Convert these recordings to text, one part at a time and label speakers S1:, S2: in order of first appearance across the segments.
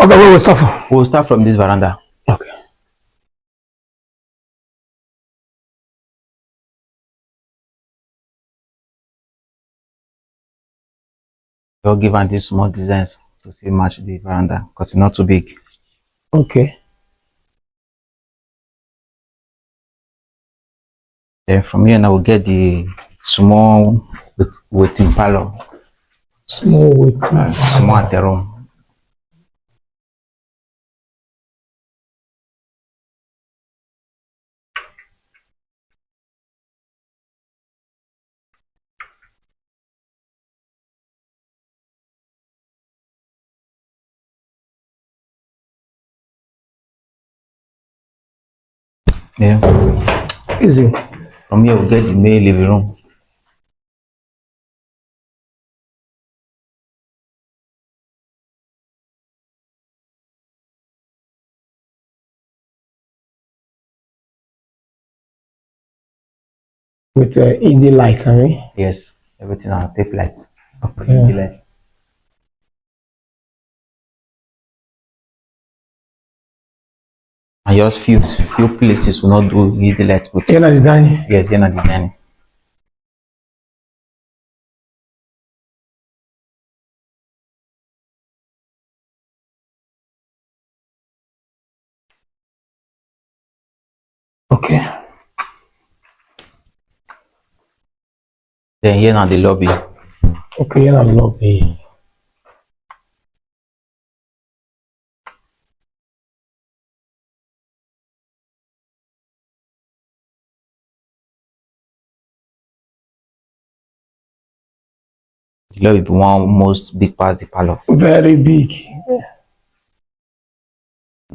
S1: Okay, where we start from?
S2: We'll start from this veranda.
S1: Okay.
S2: We'll give her these small designs to see match the veranda because it's not too big.
S1: Okay.
S2: Then from here now we'll get the small waiting parlor.
S1: Small waiting.
S2: Small anteroom. Yeah.
S1: Easy.
S2: From here we'll get the main living room.
S1: With ED light, I mean.
S2: Yes, everything on tape light.
S1: Okay.
S2: ED lights. And just few places will not do ED lights, but
S1: Here the dining.
S2: yes, here not the dining.
S1: Okay.
S2: Then here now the lobby.
S1: Okay, here the lobby.
S2: The lobby be one most big part of the parlor.
S1: Very big.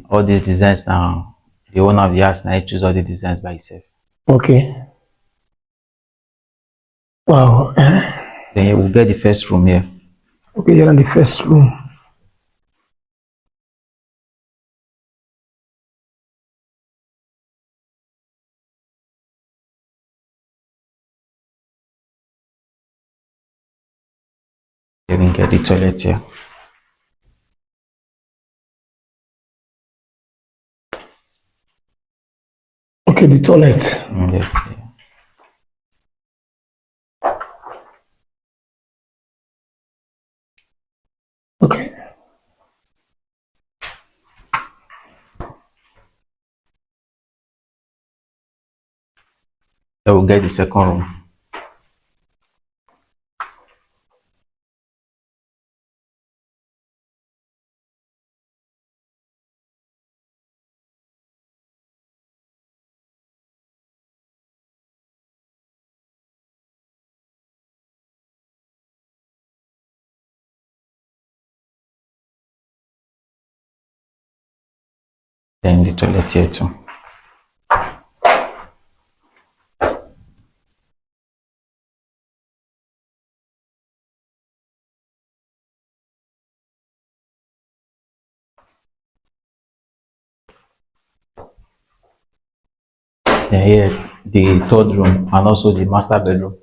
S2: All these designs now, the owner of the house now he choose all the designs by himself.
S1: Okay. Wow.
S2: Then we'll get the first room here.
S1: Okay, here in the first room.
S2: Then we get the toilet here.
S1: Okay, the toilet.
S2: Yes.
S1: Okay.
S2: Then we'll get the second room. Then the toilet here too. Then here the third room and also the master bedroom.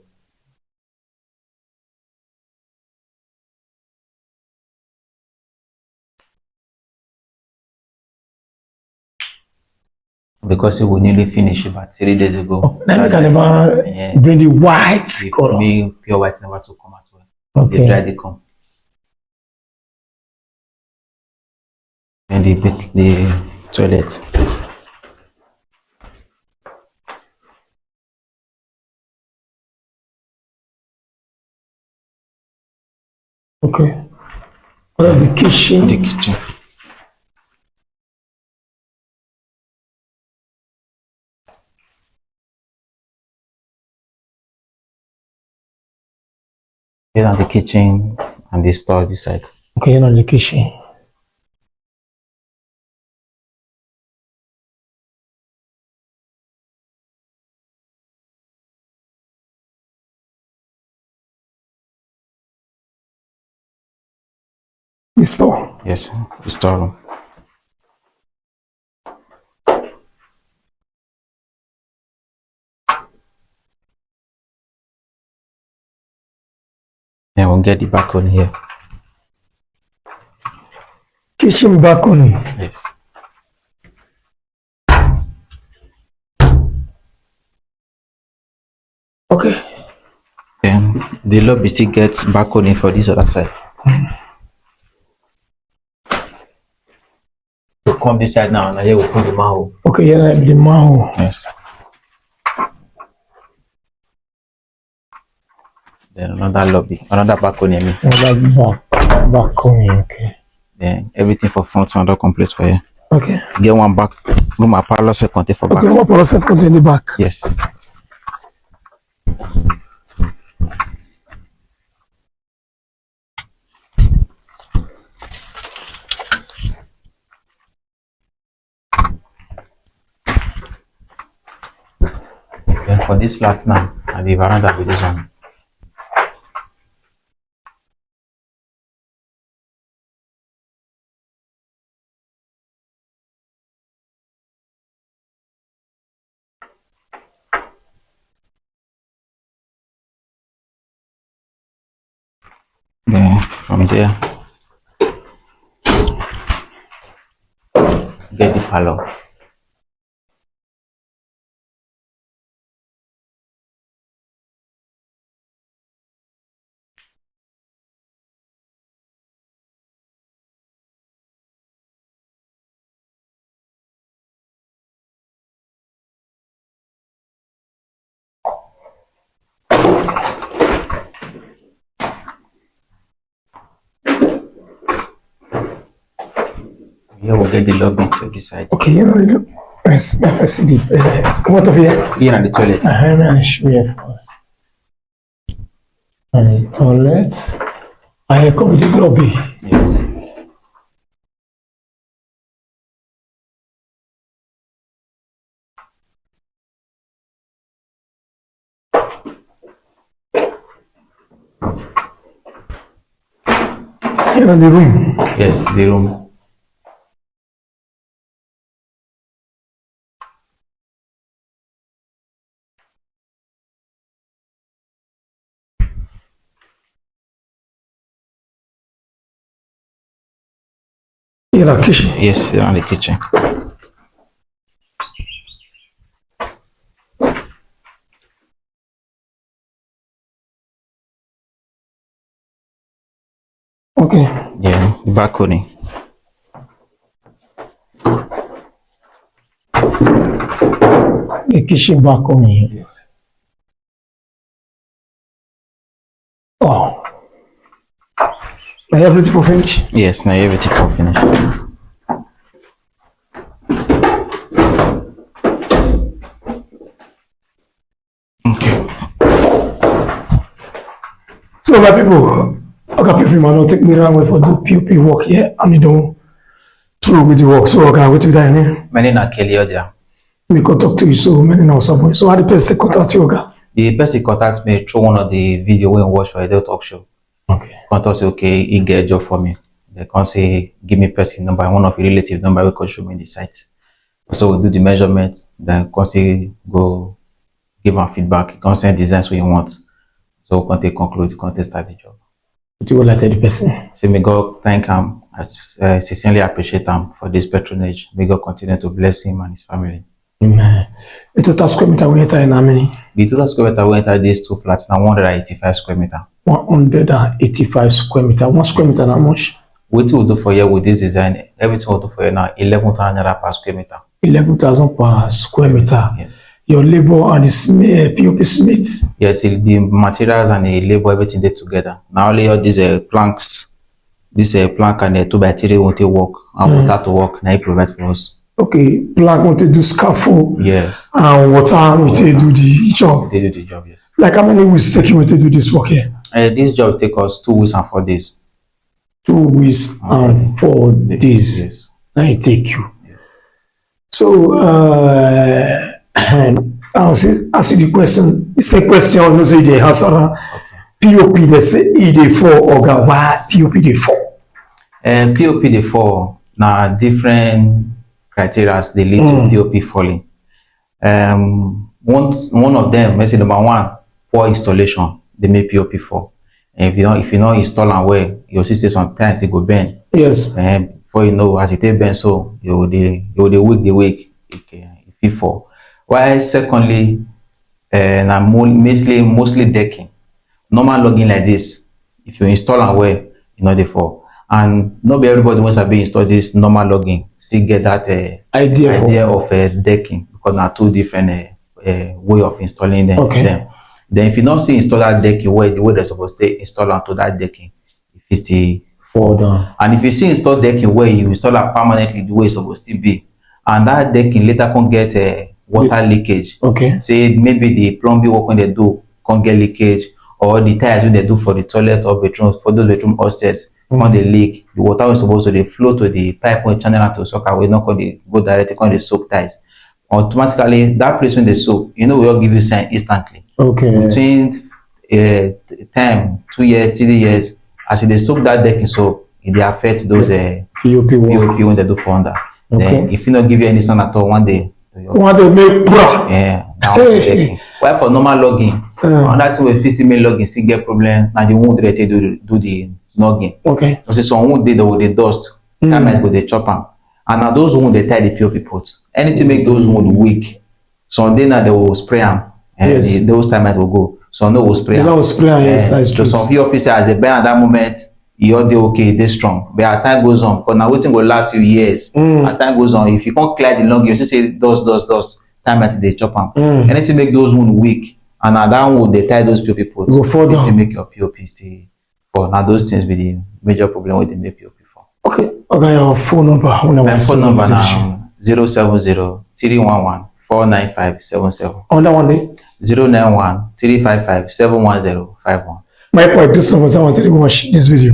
S2: Because it will nearly finish about 3 days ago.
S1: Oh, then we can never bring the white color.
S2: Pure white never to come at all.
S1: Okay.
S2: They dry, they come. And the toilet.
S1: Okay. What of the kitchen?
S2: The kitchen. Here on the kitchen and the store this side.
S1: Okay, here on the kitchen. The store.
S2: Yes, the storeroom. Then we'll get the balcony here.
S1: kitchen balcony.
S2: Yes.
S1: Okay.
S2: Then the lobby still gets balcony for this other side. So come this side now, and here we put the manhole.
S1: Okay, here I have the manhole.
S2: Yes. Then another lobby, another balcony. I mean.
S1: Another balcony, okay.
S2: Then everything for front, another complex for you.
S1: Okay.
S2: Get one back room, a parlor set contain for back.
S1: Okay, one parlor set contain the back.
S2: Yes. Then for this flat now, and the veranda with this one. Then from there, get the parlor. Here we'll get the lobby to this side.
S1: Okay, here we go. Let's first see the what of here?
S2: Here and the toilet.
S1: I'm show you first. And the toilet. I here come the lobby.
S2: Yes.
S1: Here in the room.
S2: Yes, the room.
S1: Here the kitchen.
S2: Yes, around the kitchen.
S1: Okay.
S2: Yeah, balcony.
S1: The kitchen balcony. Oh. I have ready for finish.
S2: Yes, now everything for finish. Okay.
S1: So my people, I got people man take me around with for do POP work here. And you don't through with the work. So I got with that here.
S2: My name is Kelly Odia.
S1: Me go talk to you so many now somewhere. So how the person contact you guys?
S2: The person contacts me through one of the video we watch for a talk show.
S1: Okay.
S2: Contact say okay, he get a job for me. They can say give me person number, one of your relative number we can show me the site. So we do the measurements, then can say go give him feedback, can send designs what you want. So we can take conclude, can start the job.
S1: What you would like to tell the person?
S2: So may God thank him. I sincerely appreciate him for this patronage. May God continue to bless him and his family.
S1: Amen. The total square meter we enter in how many?
S2: The total square meter we enter these two flats now 185 square meter.
S1: 185 square meter. 1 square meter how much?
S2: What we do for you with this design, everything we do for you now 11,000 naira per square meter.
S1: 11,000 per square meter.
S2: Yes.
S1: Your labor and the POP smith.
S2: Yes, the materials and the labor, everything they together. Now only all these planks, this plank and 2x3 won't work, and water to work. Now you provide for us.
S1: Okay, plank want to do scaffold.
S2: Yes.
S1: And water want to do the job.
S2: They do the job, yes.
S1: Like how many weeks take you to do this work here?
S2: This job take us 2 weeks and 4 days.
S1: 2 weeks and 4 days.
S2: Yes.
S1: Now it take you.
S2: Yes.
S1: So I'll ask you the question. It's a question no say the answer. Okay. POP they say e dey fall or why POP dey fall?
S2: POP dey fall now different criteria they lead to POP falling. One of them, let's say number 1, poor installation, they make POP fall. And if you don't install and well, your system sometimes it go bend.
S1: Yes.
S2: before you know, as it take bend so, you will the wake, it fit fall. While secondly, na mostly decking. Normal logging like this, if you install am well, e no dey fall. And not be everybody wey sabi install this normal logging still get that idea of decking, because na two different way of installing them. Then if you not see install that decking well, the way they suppose to install am to that decking, if it still fall down. And if you see install decking well, you install am permanently the way e suppose to be, and that decking later can get water leakage. Say maybe the plumbing work when they do can get leakage, or the tiles when they do for the toilet or bedrooms, for those bedroom upstairs, when they leak, the water is supposed to dey flow to the pipe when channel out to soak away, not can they go directly when they soak tiles. Automatically, that place when they soak, you know, we all give you sign instantly. Between 2 years, 3 years, as they soak that decking, so it dey affect those POP when they do for under. Then if you not give you any sign at all, one day make decking. While for normal logging, another thing we fit make logging still get problem, na the wound they take do the logging. So say some wound dey with the dust, termites go dey chop am, and na those wound they tie the POP put. Anything make those wound weak, some day now they will spray am, and those termites will go. Some no will spray am. So some few officers as they buy at that moment, you all dey okay, they strong. But as time goes on, because now waiting go last you years. As time goes on, if you can't clear the log, you just say dust, termites they chop am. Anything make those wound weak, and now that wound they tie those POP put. This to make your POP see for. Now those things be the major problem with the make POP for.
S1: Okay, your phone number.
S2: My phone number now 070-311-49577.
S1: On that one day.
S2: 091-355-71051.
S1: My point, this number, I want to watch this video.